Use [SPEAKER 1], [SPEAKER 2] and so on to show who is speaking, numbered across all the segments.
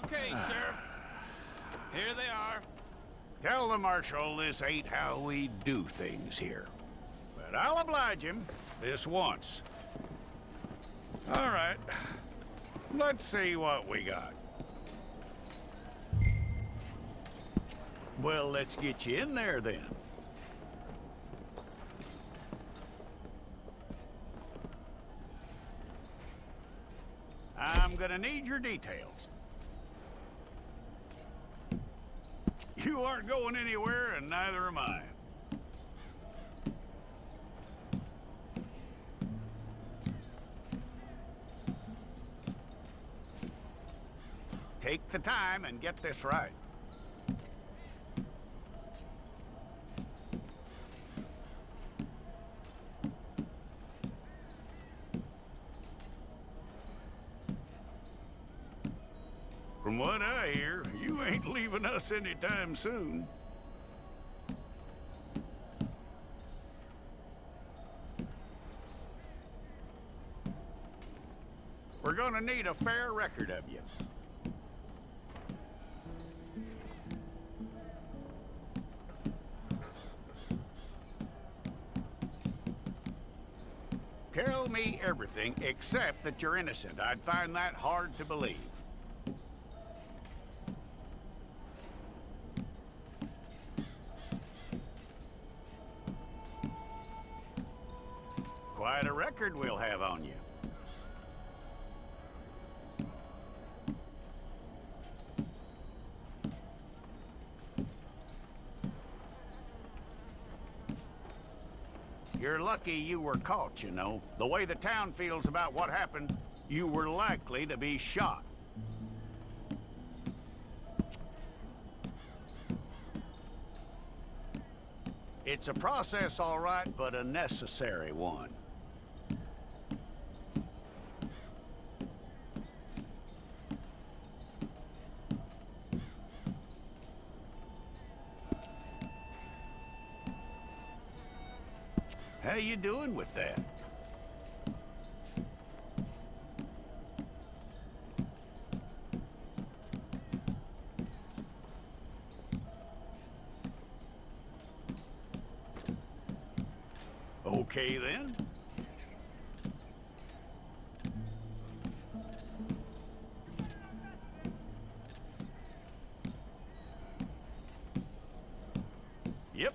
[SPEAKER 1] Okay, Sheriff. Here they are.
[SPEAKER 2] Tell the Marshal this ain't how we do things here. But I'll oblige him this once. All right. Let's see what we got. Well, let's get you in there then. I'm gonna need your details. You aren't going anywhere, and neither am I. Take the time and get this right. From what I hear, you ain't leaving us anytime soon. We're gonna need a fair record of you. Tell me everything except that you're innocent. I'd find that hard to believe. Quite a record we'll have on you. You're lucky you were caught, you know. The way the town feels about what happened, you were likely to be shot. It's a process, all right, but a necessary one. How you doing with that? Okay, then. Yep.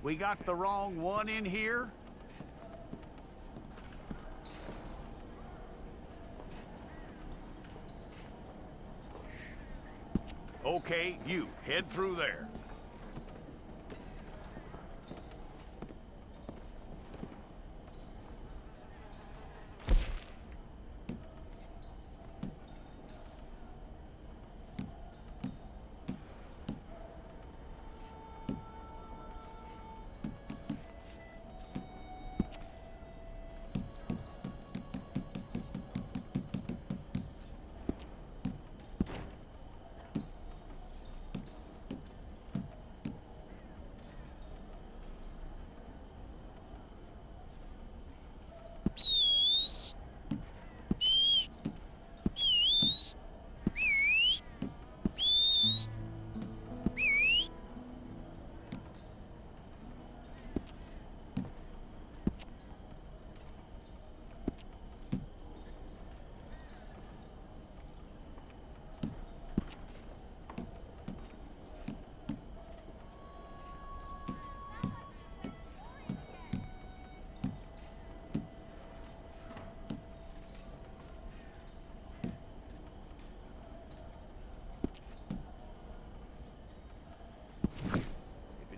[SPEAKER 2] We got the wrong one in here? Okay, you, head through there.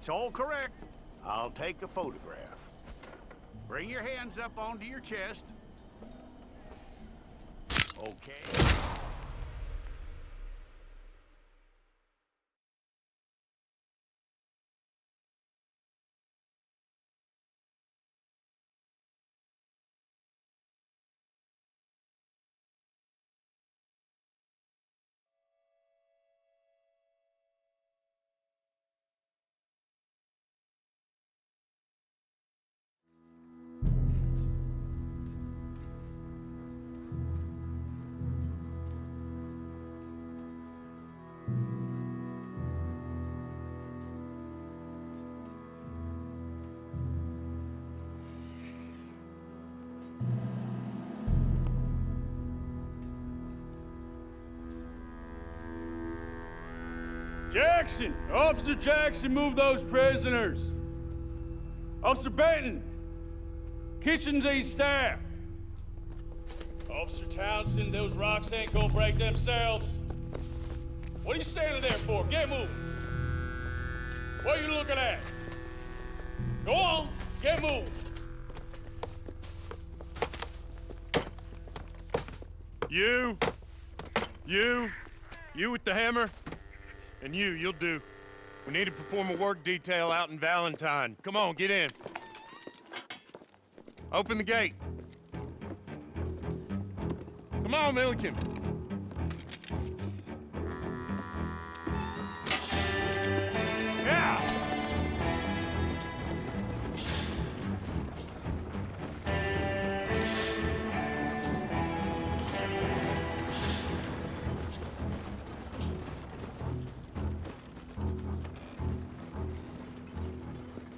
[SPEAKER 2] It's all correct. I'll take a photograph. Bring your hands up onto your chest. Okay.
[SPEAKER 3] Jackson! Officer Jackson, move those prisoners! Officer Benton! Kitchens aid staff! Officer Townsend, those rocks ain't gonna break themselves. What are you standing there for? Get moving! What are you looking at? Go on, get moving!
[SPEAKER 4] You with the hammer? And you'll do. We need to perform a work detail out in Valentine. Come on, get in. Open the gate. Come on, Milliken. Yeah!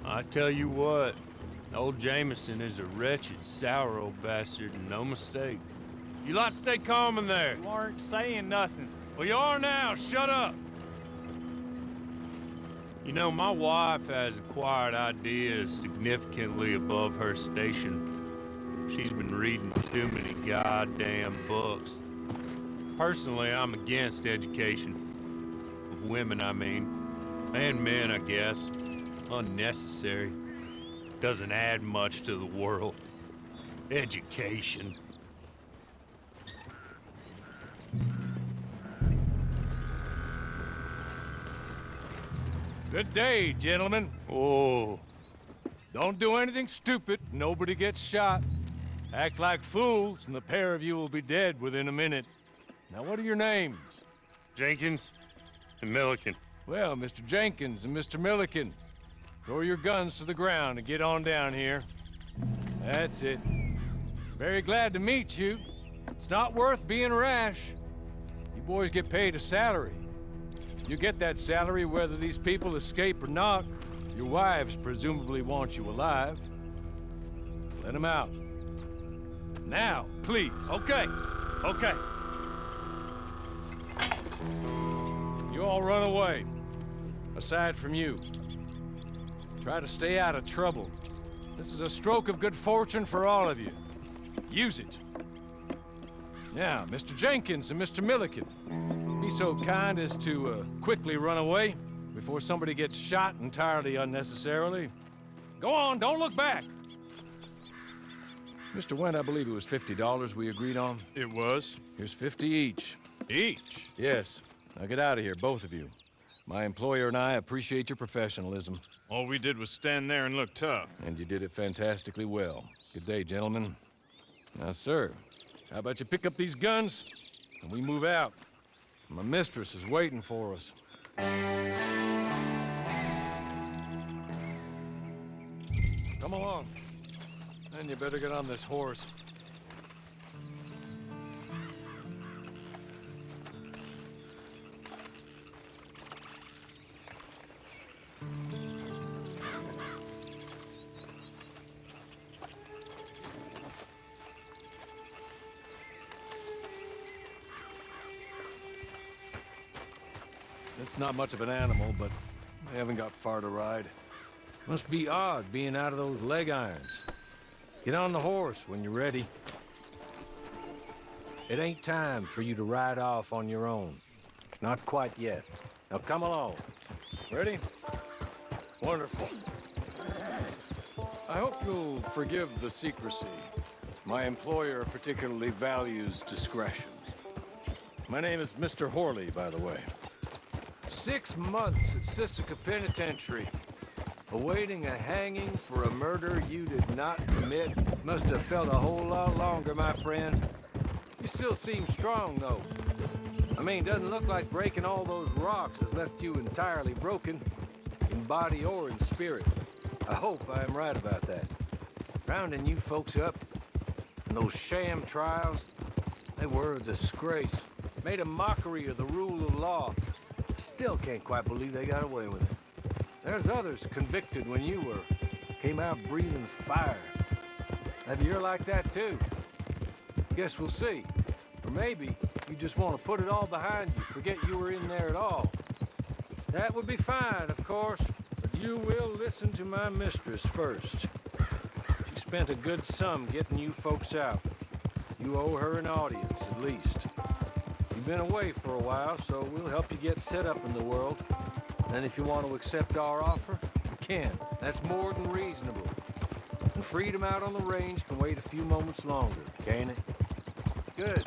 [SPEAKER 3] I tell you what, old Jameson is a wretched, sour old bastard, and no mistake.
[SPEAKER 4] You lot stay calm in there.
[SPEAKER 1] You aren't saying nothing.
[SPEAKER 4] Well, you are now. Shut up.
[SPEAKER 3] You know, my wife has acquired ideas significantly above her station. She's been reading too many goddamn books. Personally, I'm against education. Of women, I mean. And men, I guess. Unnecessary. Doesn't add much to the world. Education.
[SPEAKER 5] Good day, gentlemen.
[SPEAKER 3] Oh,
[SPEAKER 5] Don't do anything stupid. Nobody gets shot. Act like fools, and the pair of you will be dead within a minute. Now, what are your names?
[SPEAKER 4] Jenkins and Milliken.
[SPEAKER 5] Well, Mr. Jenkins and Mr. Milliken, throw your guns to the ground and get on down here. That's it. Very glad to meet you. It's not worth being rash. You boys get paid a salary. You get that salary whether these people escape or not. Your wives presumably want you alive. Let them out. Now, please.
[SPEAKER 4] Okay.
[SPEAKER 5] You all run away. Aside from you. Try to stay out of trouble. This is a stroke of good fortune for all of you. Use it. Now, Mr. Jenkins and Mr. Milliken, be so kind as to quickly run away before somebody gets shot entirely unnecessarily. Go on, don't look back. Mr. Wendt, I believe it was $50 we agreed on.
[SPEAKER 4] It was.
[SPEAKER 5] Here's 50 each.
[SPEAKER 4] Each?
[SPEAKER 5] Yes. Now get out of here, both of you. My employer and I appreciate your professionalism.
[SPEAKER 4] All we did was stand there and look tough.
[SPEAKER 5] And you did it fantastically well. Good day, gentlemen. Now, sir, how about you pick up these guns and we move out? My mistress is waiting for us. Come along. And you better get on this horse. It's not much of an animal, but they haven't got far to ride. Must be odd being out of those leg irons. Get on the horse when you're ready. It ain't time for you to ride off on your own. Not quite yet. Now come along. Ready? Wonderful. I hope you'll forgive the secrecy. My employer particularly values discretion. My name is Mr. Horley, by the way. 6 months at Sisika Penitentiary, awaiting a hanging for a murder you did not commit. Must have felt a whole lot longer, my friend. You still seem strong, though. I mean, doesn't look like breaking all those rocks has left you entirely broken, in body or in spirit. I hope I am right about that. Rounding you folks up, and those sham trials, they were a disgrace. Made a mockery of the rule of law. Still can't quite believe they got away with it. There's others convicted when you were. Came out breathing fire. Maybe you're like that too. Guess we'll see. Or maybe you just want to put it all behind you, forget you were in there at all. That would be fine, of course, but you will listen to my mistress first. She spent a good sum getting you folks out. You owe her an audience, at least. You've been away for a while, so we'll help you get set up in the world. And if you want to accept our offer, you can. That's more than reasonable. And freedom out on the range can wait a few moments longer, can't it? Good.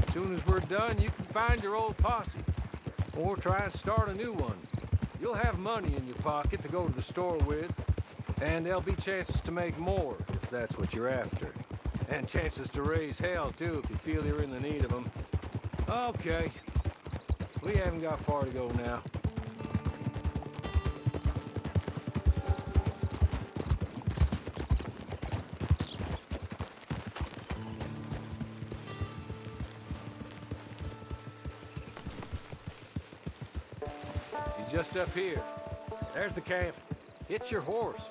[SPEAKER 5] As soon as we're done, you can find your old posse. Or try and start a new one. You'll have money in your pocket to go to the store with. And there'll be chances to make more, if that's what you're after. And chances to raise hell, too, if you feel you're in the need of them. Okay. We haven't got far to go now. He's just up here. There's the camp. Hit your horse.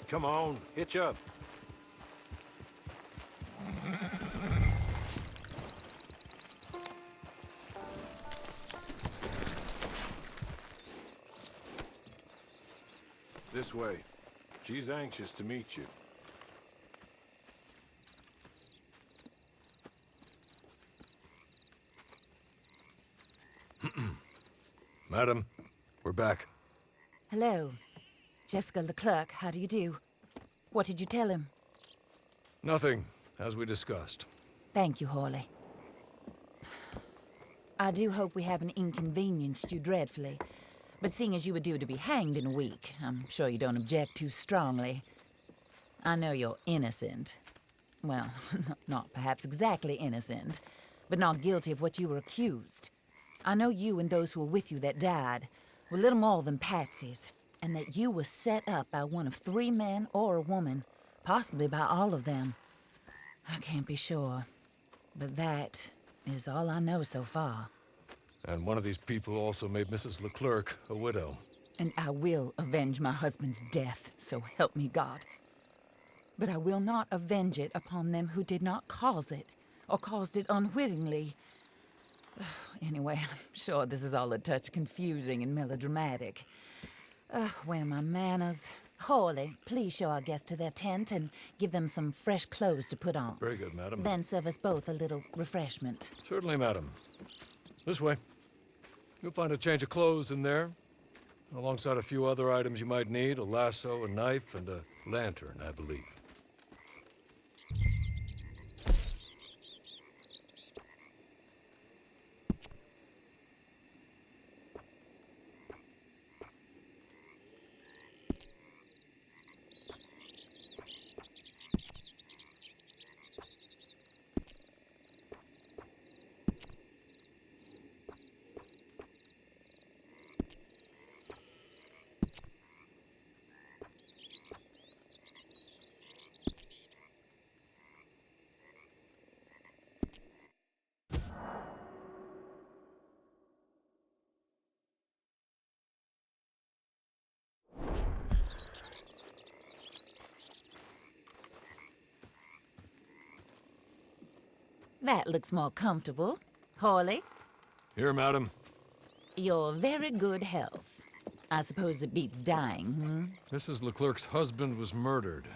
[SPEAKER 5] Come on, hitch up. This way. She's anxious to meet you.
[SPEAKER 6] Madam, we're back.
[SPEAKER 7] Hello. Jessica Leclerc, how do you do? What did you tell him?
[SPEAKER 6] Nothing, as we discussed.
[SPEAKER 7] Thank you, Horley. I do hope we haven't inconvenienced you dreadfully. But seeing as you were due to be hanged in a week, I'm sure you don't object too strongly. I know you're innocent. Well, not perhaps exactly innocent, but not guilty of what you were accused. I know you and those who were with you that died were little more than patsies, and that you were set up by one of 3 men or a woman, possibly by all of them. I can't be sure, but that is all I know so far.
[SPEAKER 6] And one of these people also made Mrs. Leclerc a widow.
[SPEAKER 7] And I will avenge my husband's death, so help me God. But I will not avenge it upon them who did not cause it, or caused it unwittingly. Anyway, I'm sure this is all a touch confusing and melodramatic. Where are my manners? Horley, please show our guests to their tent and give them some fresh clothes to put on.
[SPEAKER 6] Very good, madam.
[SPEAKER 7] Then serve us both a little refreshment.
[SPEAKER 6] Certainly, madam. This way. You'll find a change of clothes in there, alongside a few other items you might need, a lasso, a knife, and a lantern, I believe.
[SPEAKER 7] That looks more comfortable. Hawley,
[SPEAKER 6] Here, madam.
[SPEAKER 7] your very good health. I suppose it beats dying, hmm?
[SPEAKER 6] Mrs. Leclerc's husband was murdered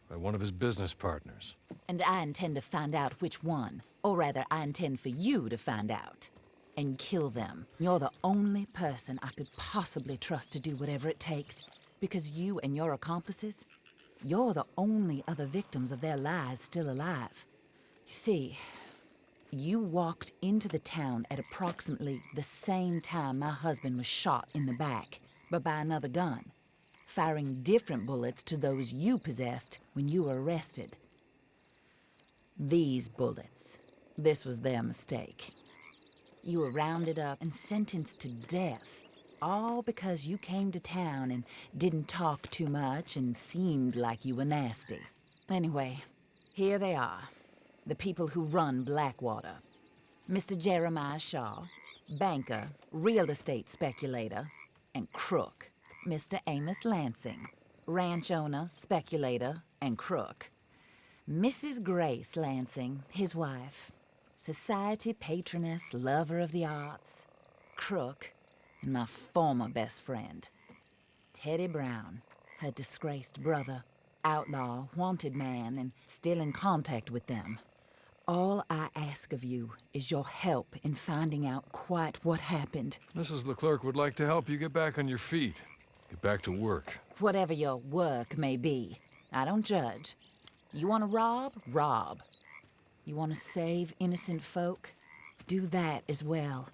[SPEAKER 6] by one of his business partners.
[SPEAKER 7] And I intend to find out which one. Or rather, I intend for you to find out. And kill them. You're the only person I could possibly trust to do whatever it takes. Because you and your accomplices, you're the only other victims of their lies still alive. You see, you walked into the town at approximately the same time my husband was shot in the back, but by another gun, firing different bullets to those you possessed when you were arrested. These bullets, this was their mistake. You were rounded up and sentenced to death, all because you came to town and didn't talk too much and seemed like you were nasty. Anyway, here they are, the people who run Blackwater. Mr. Jeremiah Shaw, banker, real estate speculator, and crook. Mr. Amos Lansing, ranch owner, speculator, and crook. Mrs. Grace Lansing, his wife, society patroness, lover of the arts, crook, and my former best friend. Teddy Brown, her disgraced brother, outlaw, wanted man, and still in contact with them. All I ask of you is your help in finding out quite what happened.
[SPEAKER 6] Mrs. Leclerc would like to help you get back on your feet. Get back to work.
[SPEAKER 7] Whatever your work may be, I don't judge. You want to rob? Rob. You want to save innocent folk? Do that as well.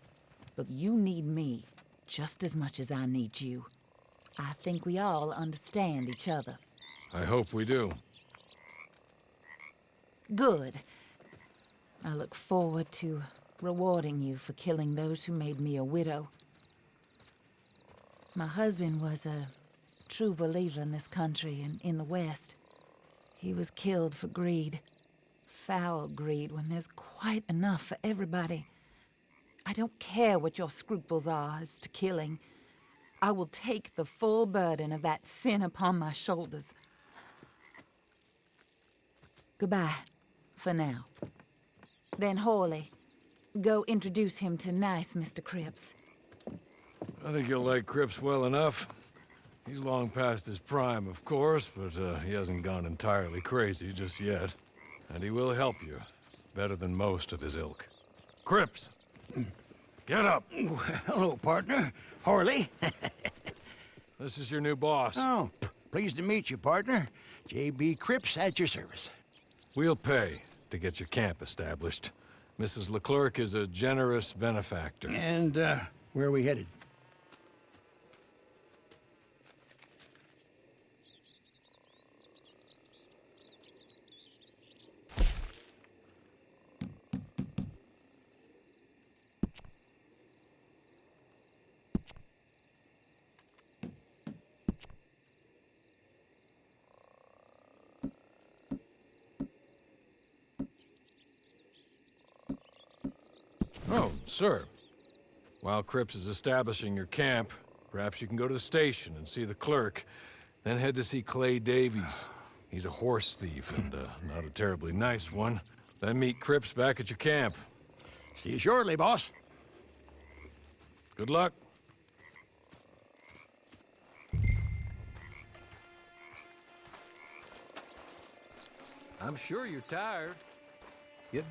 [SPEAKER 7] But you need me just as much as I need you. I think we all understand each other.
[SPEAKER 6] I hope we do.
[SPEAKER 7] Good. I look forward to rewarding you for killing those who made me a widow. My husband was a true believer in this country and in the West. He was killed for greed. Foul greed when there's quite enough for everybody. I don't care what your scruples are as to killing. I will take the full burden of that sin upon my shoulders. Goodbye, for now. Then Hawley, go introduce him to nice Mr. Cripps.
[SPEAKER 6] I think you'll like Cripps well enough. He's long past his prime, of course, but he hasn't gone entirely crazy just yet. And he will help you, better than most of his ilk. Cripps! Get up!
[SPEAKER 8] Hello, partner. Harley.
[SPEAKER 6] This is your new boss.
[SPEAKER 8] Oh, pleased to meet you, partner. J.B. Cripps at your service.
[SPEAKER 6] We'll pay to get your camp established. Mrs. Leclerc is a generous benefactor.
[SPEAKER 8] And, where are we headed?
[SPEAKER 6] Oh, sir. While Cripps is establishing your camp, perhaps you can go to the station and see the clerk, then head to see Clay Davies. He's a horse thief, and not a terribly nice one. Then meet Cripps back at your camp.
[SPEAKER 8] See you shortly, boss.
[SPEAKER 6] Good luck.
[SPEAKER 5] I'm sure you're tired. Get